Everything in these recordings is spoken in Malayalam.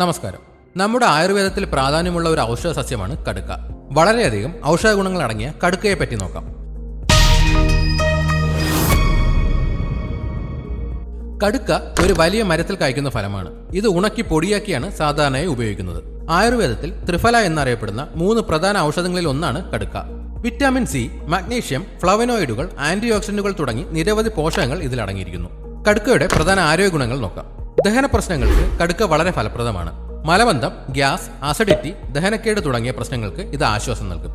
നമസ്കാരം. നമ്മുടെ ആയുർവേദത്തിൽ പ്രാധാന്യമുള്ള ഒരു ഔഷധ സസ്യമാണ് കടുക്ക. വളരെയധികം ഔഷധ ഗുണങ്ങൾ അടങ്ങിയ കടുക്കയെ പറ്റി നോക്കാം. കടുക്ക ഒരു വലിയ മരത്തിൽ കായ്ക്കുന്ന ഫലമാണ്. ഇത് ഉണക്കി പൊടിയാക്കിയാണ് സാധാരണയായി ഉപയോഗിക്കുന്നത്. ആയുർവേദത്തിൽ ത്രിഫല എന്നറിയപ്പെടുന്ന 3 പ്രധാന ഔഷധങ്ങളിൽ ഒന്നാണ് കടുക്ക. വിറ്റാമിൻ സി, മഗ്നീഷ്യം, ഫ്ലവനോയിഡുകൾ, ആന്റി ഓക്സിഡന്റുകൾ തുടങ്ങി നിരവധി പോഷകങ്ങൾ ഇതിൽ അടങ്ങിയിരിക്കുന്നു. കടുക്കയുടെ പ്രധാന ആരോഗ്യ ഗുണങ്ങൾ നോക്കാം. ദഹന പ്രശ്നങ്ങൾക്ക് കടുക്ക വളരെ ഫലപ്രദമാണ്. മലബന്ധം, ഗ്യാസ്, അസിഡിറ്റി, ദഹനക്കേട് തുടങ്ങിയ പ്രശ്നങ്ങൾക്ക് ഇത് ആശ്വാസം നൽകും.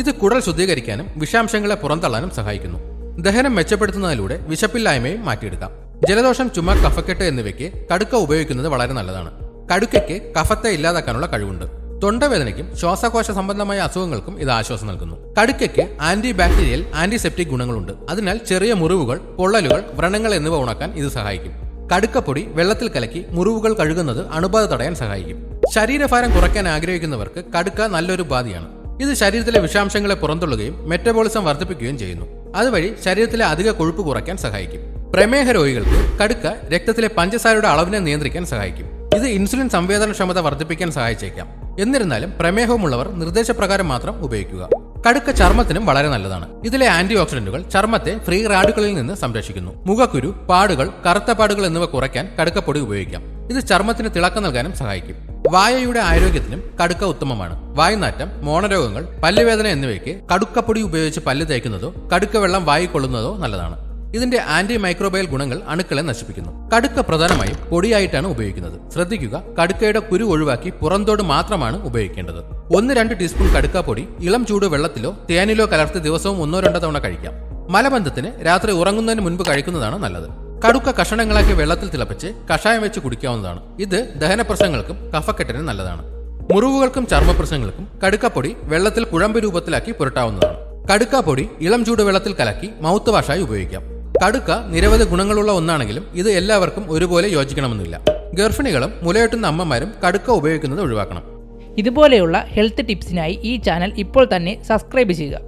ഇത് കുടൽ ശുദ്ധീകരിക്കാനും വിഷാംശങ്ങളെ പുറന്തള്ളാനും സഹായിക്കുന്നു. ദഹനം മെച്ചപ്പെടുത്തുന്നതിലൂടെ വിശപ്പില്ലായ്മയും മാറ്റിയെടുക്കാം. ജലദോഷം, ചുമ, കഫക്കെട്ട് എന്നിവയ്ക്ക് കടുക്ക ഉപയോഗിക്കുന്നത് വളരെ നല്ലതാണ്. കടുക്കയ്ക്ക് കഫത്തെ ഇല്ലാതാക്കാനുള്ള കഴിവുണ്ട്. തൊണ്ടവേദനയ്ക്കും ശ്വാസകോശ സംബന്ധമായ അസുഖങ്ങൾക്കും ഇത് ആശ്വാസം നൽകുന്നു. കടുക്കയ്ക്ക് ആന്റി ബാക്ടീരിയൽ, ആന്റിസെപ്റ്റിക് ഗുണങ്ങളുണ്ട്. അതിനാൽ ചെറിയ മുറിവുകൾ, പൊള്ളലുകൾ, വ്രണങ്ങൾ എന്നിവ ഉണക്കാൻ ഇത് സഹായിക്കും. കടുക്കപ്പൊടി വെള്ളത്തിൽ കലക്കി മുറിവുകൾ കഴുകുന്നത് അണുബാധ തടയാൻ സഹായിക്കും. ശരീരഭാരം കുറയ്ക്കാൻ ആഗ്രഹിക്കുന്നവർക്ക് കടുക്ക നല്ലൊരു ഉപാധിയാണ്. ഇത് ശരീരത്തിലെ വിഷാംശങ്ങളെ പുറന്തള്ളുകയും മെറ്റബോളിസം വർദ്ധിപ്പിക്കുകയും ചെയ്യുന്നു. അതുവഴി ശരീരത്തിലെ അധിക കൊഴുപ്പ് കുറയ്ക്കാൻ സഹായിക്കും. പ്രമേഹ രോഗികൾക്ക് കടുക്ക രക്തത്തിലെ പഞ്ചസാരയുടെ അളവിനെ നിയന്ത്രിക്കാൻ സഹായിക്കും. ഇത് ഇൻസുലിൻ സംവേദനക്ഷമത വർദ്ധിപ്പിക്കാൻ സഹായിച്ചേക്കാം. എന്നിരുന്നാലും പ്രമേഹവുമുള്ളവർ നിർദ്ദേശപ്രകാരം മാത്രം ഉപയോഗിക്കുക. കടുക്ക ചർമ്മത്തിനും വളരെ നല്ലതാണ്. ഇതിലെ ആന്റി ഓക്സിഡന്റുകൾ ചർമ്മത്തെ ഫ്രീ റാഡിക്കലിൽ നിന്ന് സംരക്ഷിക്കുന്നു. മുഖക്കുരു, പാടുകൾ, കറുത്ത പാടുകൾ എന്നിവ കുറയ്ക്കാൻ കടുക്കപ്പൊടി ഉപയോഗിക്കാം. ഇത് ചർമ്മത്തിന് തിളക്കം നൽകാനും സഹായിക്കും. വായയുടെ ആരോഗ്യത്തിനും കടുക്ക ഉത്തമമാണ്. വായുനാറ്റം, മോണരോഗങ്ങൾ, പല്ലുവേദന എന്നിവയ്ക്ക് കടുക്കപ്പൊടി ഉപയോഗിച്ച് പല്ല് തേക്കുന്നതോ കടുക്ക വെള്ളം വായി കൊള്ളുന്നതോ നല്ലതാണ്. ഇതിന്റെ ആന്റി മൈക്രോബയൽ ഗുണങ്ങൾ അണുക്കളെ നശിപ്പിക്കുന്നു. കടുക്ക പ്രധാനമായും പൊടിയായിട്ടാണ് ഉപയോഗിക്കുന്നത്. ശ്രദ്ധിക്കുക, കടുക്കയുടെ കുരു ഒഴിവാക്കി പുറന്തോട് മാത്രമാണ് ഉപയോഗിക്കേണ്ടത്. 1-2 ടീസ്പൂൺ കടുക്ക പൊടി ഇളം ചൂട് വെള്ളത്തിലോ തേനിലോ കലർത്തി ദിവസവും 1-2 തവണ കഴിക്കാം. മലബന്ധത്തിന് രാത്രി ഉറങ്ങുന്നതിന് മുൻപ് കഴിക്കുന്നതാണ് നല്ലത്. കടുക്ക കഷണങ്ങളാക്കി വെള്ളത്തിൽ തിളപ്പിച്ച് കഷായം വെച്ച് കുടിക്കാവുന്നതാണ്. ഇത് ദഹന പ്രശ്നങ്ങൾക്കും കഫക്കെട്ടിനും നല്ലതാണ്. മുറിവുകൾക്കും ചർമ്മ പ്രശ്നങ്ങൾക്കും കടുക്കപ്പൊടി വെള്ളത്തിൽ കുഴമ്പ് രൂപത്തിലാക്കി പുരട്ടാവുന്നതാണ്. കടുക്കാപ്പൊടി ഇളം ചൂട് വെള്ളത്തിൽ കലക്കി മൗത്ത് വാഷായി ഉപയോഗിക്കാം. കടുക്ക നിരവധി ഗുണങ്ങളുള്ള ഒന്നാണെങ്കിലും ഇത് എല്ലാവർക്കും ഒരുപോലെ യോജിക്കണമെന്നില്ല. ഗർഭിണികളും മുലയൂട്ടുന്ന അമ്മമാരും കടുക്ക ഉപയോഗിക്കുന്നത് ഒഴിവാക്കണം. ഇതുപോലെയുള്ള ഹെൽത്ത് ടിപ്സിനായി ഈ ചാനൽ ഇപ്പോൾ തന്നെ സബ്സ്ക്രൈബ് ചെയ്യുക.